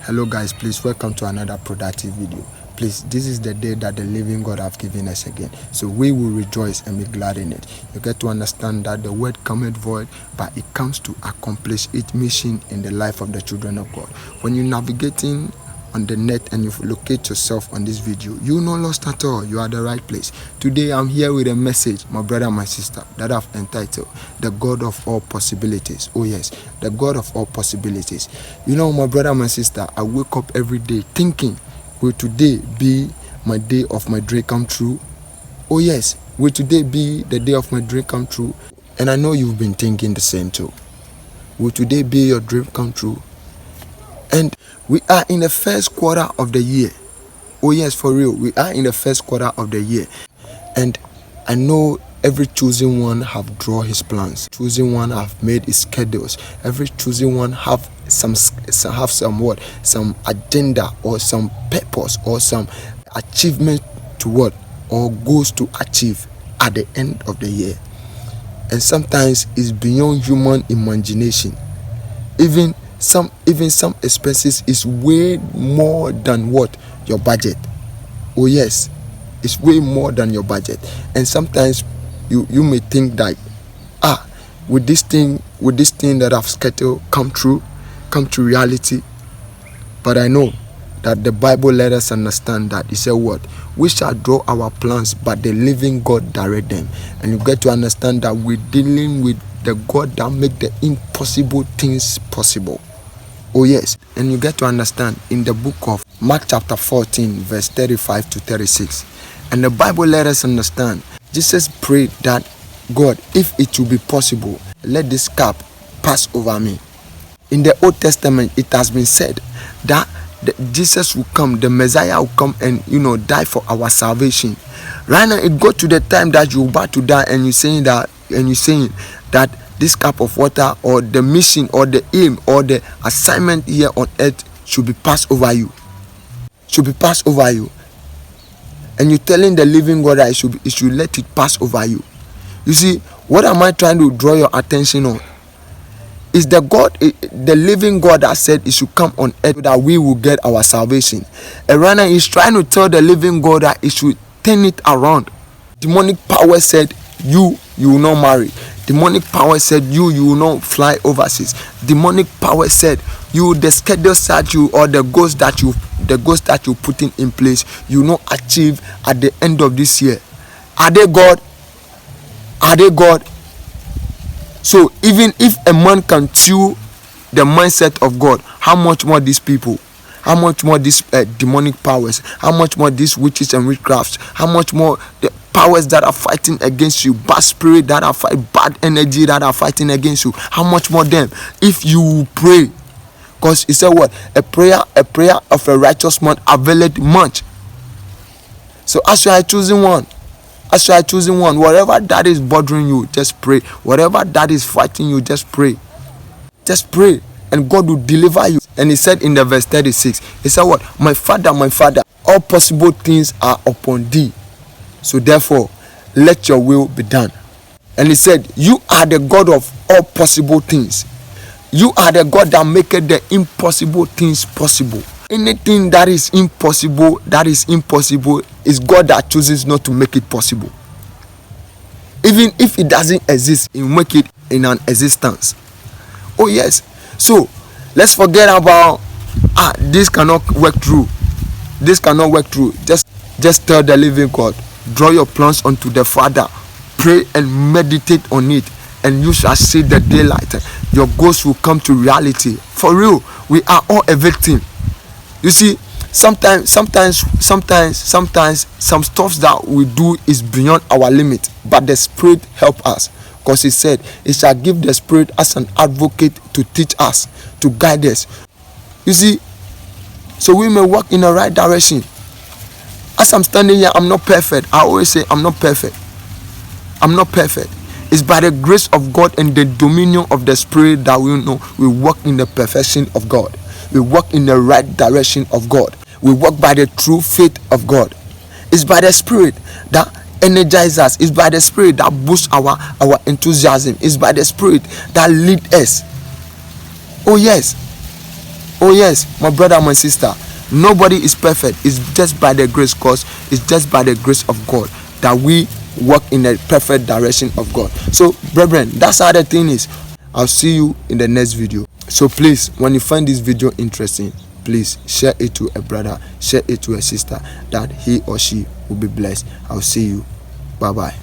Hello guys, please welcome to another productive video. Please, this is the day that the living God have given us again, so we will rejoice and be glad in it. You get to understand that the word cometh void, but it comes to accomplish its mission in the life of the children of God. When you're navigating on the net and you locate yourself on this video, you're not lost at all. You are the right place. Today I'm here with a message, my brother and my sister, that I've entitled The God of All Possibilities. Oh yes, the God of all possibilities. You know, my brother and my sister, I wake up every day thinking, will today be my day of my dream come true? Oh yes, will today be the day of my dream come true? And I know you've been thinking the same too. Will today be your dream come true? And we are in the first quarter of the year. Oh yes, for real, we are in the first quarter of the year. And I know every chosen one have drawn his plans. Chosen one have made his schedules. Every chosen one have some agenda or some purpose or some achievement to what or goals to achieve at the end of the year. And sometimes it's beyond human imagination. Even some expenses is way more than what your budget. Oh yes, it's way more than your budget. And sometimes you may think that with this thing that I've scheduled come to reality. But I know that the Bible let us understand that it said what? We shall draw our plans, but the living God direct them. And you get to understand that we're dealing with the God that make the impossible things possible. Oh yes, and you get to understand in the book of Mark chapter 14 verse 35 to 36. And the Bible let us understand, Jesus prayed that, God, if it will be possible, let this cup pass over me. In the Old Testament, it has been said that Jesus will come, the Messiah will come and die for our salvation. Right now, it got to the time that you're about to die, and you're saying that this cup of water or the mission or the aim or the assignment here on earth should be passed over you. Should be passed over you. And you're telling the living God that it should let it pass over you. You see, what am I trying to draw your attention on? Is the living God that said it should come on earth so that we will get our salvation. And right now he's trying to tell the living God that it should turn it around. Demonic power said you will not marry. Demonic power said you will not fly overseas. Demonic power said the schedule that you or the goals that you put in place, you will not achieve at the end of this year. Are they God? Are they God? So even if a man can chew the mindset of God, how much more these people? How much more these demonic powers? How much more these witches and witchcrafts? How much more the powers that are fighting against you, bad spirit that are fighting, bad energy that are fighting against you? How much more them? If you pray, because he said what? A prayer of a righteous man availeth much. So as you are choosing one, whatever that is bothering you, just pray. Whatever that is fighting you, just pray. Just pray, and God will deliver you. And he said in the verse 36, he said what? My father, all possible things are upon thee. So therefore, let your will be done. And he said, you are the God of all possible things. You are the God that maketh the impossible things possible. Anything that is impossible is God that chooses not to make it possible. Even if it doesn't exist, he will make it in an existence. Oh yes. So let's forget about this cannot work through. This cannot work through. Just tell the living God, draw your plans unto the Father, pray and meditate on it, and you shall see the daylight. Your goals will come to reality. For real, we are all a victim. You see, sometimes some stuff that we do is beyond our limit, but the Spirit help us, because he said he shall give the Spirit as an advocate to teach us, to guide us. You see, so we may walk in the right direction. As I'm standing here, I'm not perfect. I always say I'm not perfect. It's by the grace of God and the dominion of the Spirit that we walk in the perfection of God. We walk in the right direction of God. We walk by the true faith of God. It's by the Spirit that energizes us. It's by the Spirit that boosts our enthusiasm. It's by the Spirit that leads us. Oh yes. Oh yes, my brother, my sister, nobody is perfect. It's just by the grace, cause it's just by the grace of God that we walk in the perfect direction of God. So brethren, that's how the thing is. I'll see you in the next video. So please, when you find this video interesting, please share it to a brother, share it to a sister, that he or she will be blessed. I'll see you. Bye bye.